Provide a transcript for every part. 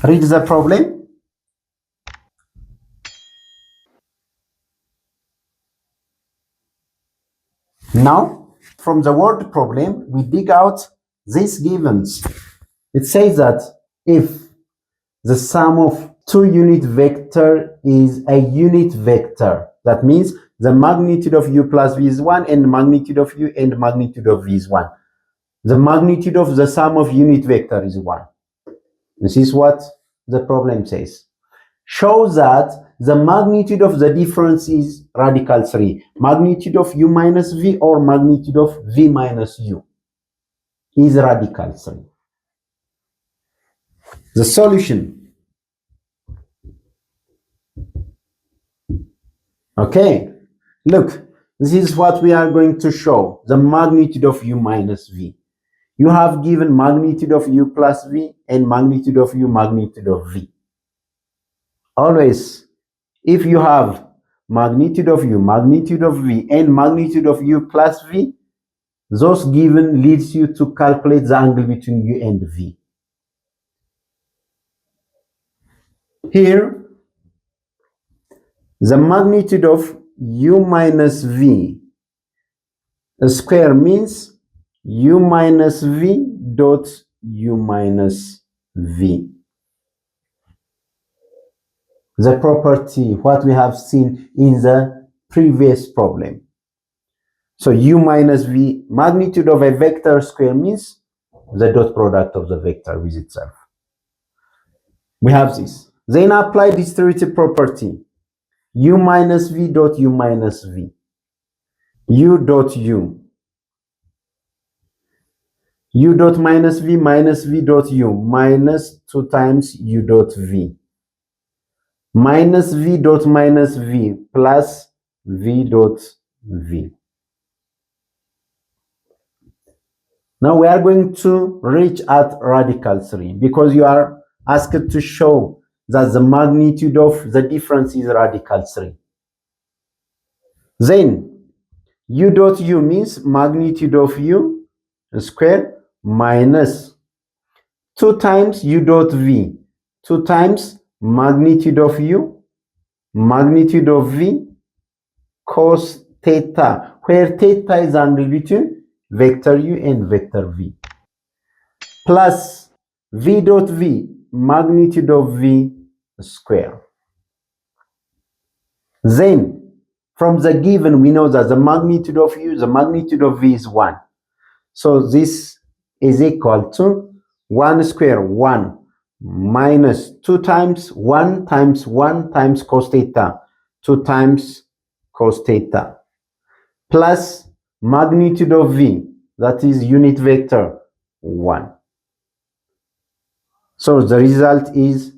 Read the problem. Now, from the word problem, we dig out these givens. It says that if the sum of two unit vector is a unit vector, that means the magnitude of u plus v is 1 and magnitude of u and magnitude of v is 1. The magnitude of the sum of unit vector is 1. This is what the problem says. Show that the magnitude of the difference is radical 3. Magnitude of u minus v or magnitude of v minus u is radical 3. The solution. Okay, look, this is what we are going to show. The magnitude of u minus v. You have given magnitude of u plus v and magnitude of u, magnitude of v. Always, if you have magnitude of u, magnitude of v, and magnitude of u plus v, those given leads you to calculate the angle between u and v. Here, the magnitude of u minus v square means u minus v dot u minus v. The property, what we have seen in the previous problem. So u minus v, magnitude of a vector square means the dot product of the vector with itself. We have this. Then apply distributive property. U minus v dot u minus v. U dot u. U dot minus v dot u minus 2 times u dot v. Minus v dot minus v plus v dot v. Now we are going to reach at radical 3 because you are asked to show that the magnitude of the difference is radical 3. Then u dot u means magnitude of u square minus 2 times u dot v, 2 times magnitude of u, magnitude of v, cos theta, where theta is angle between vector u and vector v, plus v dot v, magnitude of v square. Then, from the given, we know that the magnitude of u, the magnitude of v is 1. So this is equal to 1 square, 1, minus 2 times 1 times 1 times cos theta, 2 times cos theta, plus magnitude of v, that is unit vector, 1. So the result is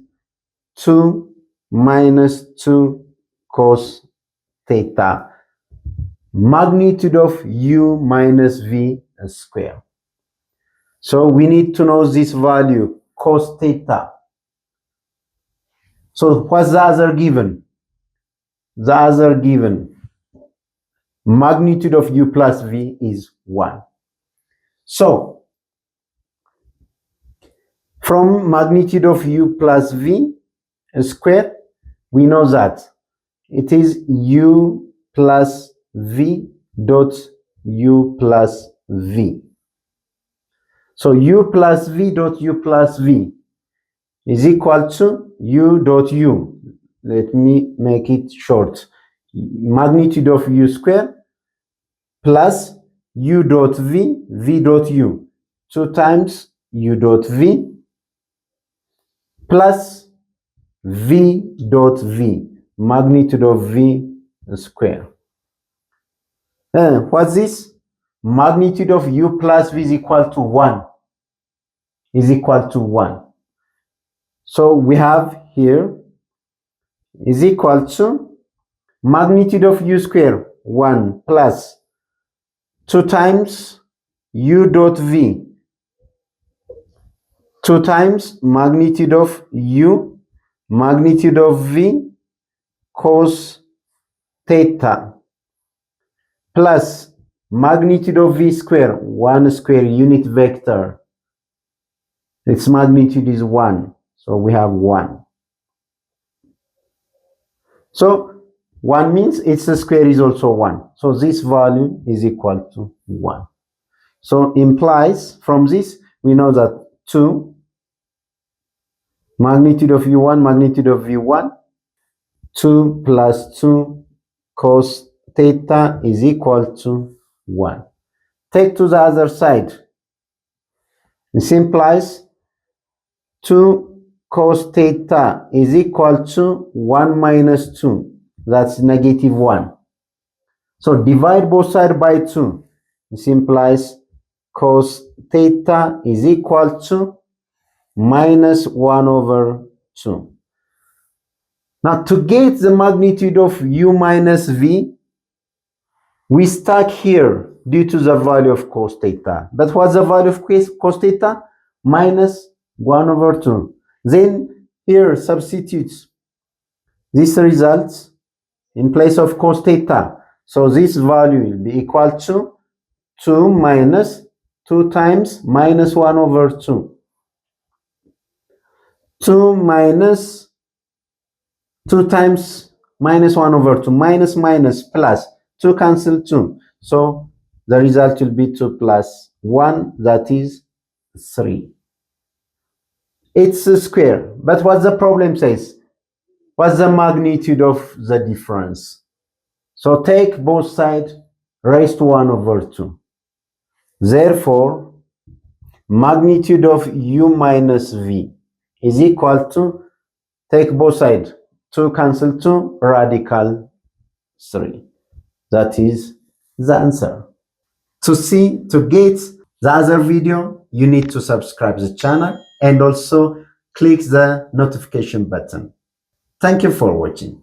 2 minus 2 cos theta, magnitude of u minus v square. So we need to know this value, cos theta. So what's the other given? The other given, magnitude of u plus v is 1. So from magnitude of u plus v squared, we know that it is u plus v dot u plus v. So u plus v dot u plus v is equal to u dot u. Let me make it short. Magnitude of u squared plus u dot v, v dot u, 2 times u dot v plus v dot v, magnitude of v square. What's this? Magnitude of u plus v is equal to 1. Is equal to 1. So we have here is equal to magnitude of u square, 1 plus 2 times u dot v, 2 times magnitude of u, magnitude of v, cos theta, plus magnitude of v square, 1 square unit vector. Its magnitude is 1. So we have 1. So 1 means its square is also 1. So this value is equal to 1. So implies from this we know that 2 magnitude of u1 magnitude of v1, 2 plus 2 cos theta is equal to 1. Take to the other side. This implies 2 cos theta is equal to 1 minus 2. That's negative 1. So divide both sides by 2. This implies cos theta is equal to minus 1 over 2. Now to get the magnitude of u minus v, we start here due to the value of cos theta. But what's the value of cos theta? Minus 1 over 2. Then here substitute this results in place of cos theta. So this value will be equal to 2 minus 2 times minus 1 over 2. 2 minus 2 times minus 1 over 2. Minus minus plus 2 cancel 2. So the result will be 2 plus 1, that is 3. It's a square. But what the problem says? What's the magnitude of the difference? So take both sides raised to 1 over 2. Therefore, magnitude of u minus v is equal to, take both sides, 2 cancel 2, radical 3. That is the answer. To get the other video, you need to subscribe the channel and also click the notification button. Thank you for watching.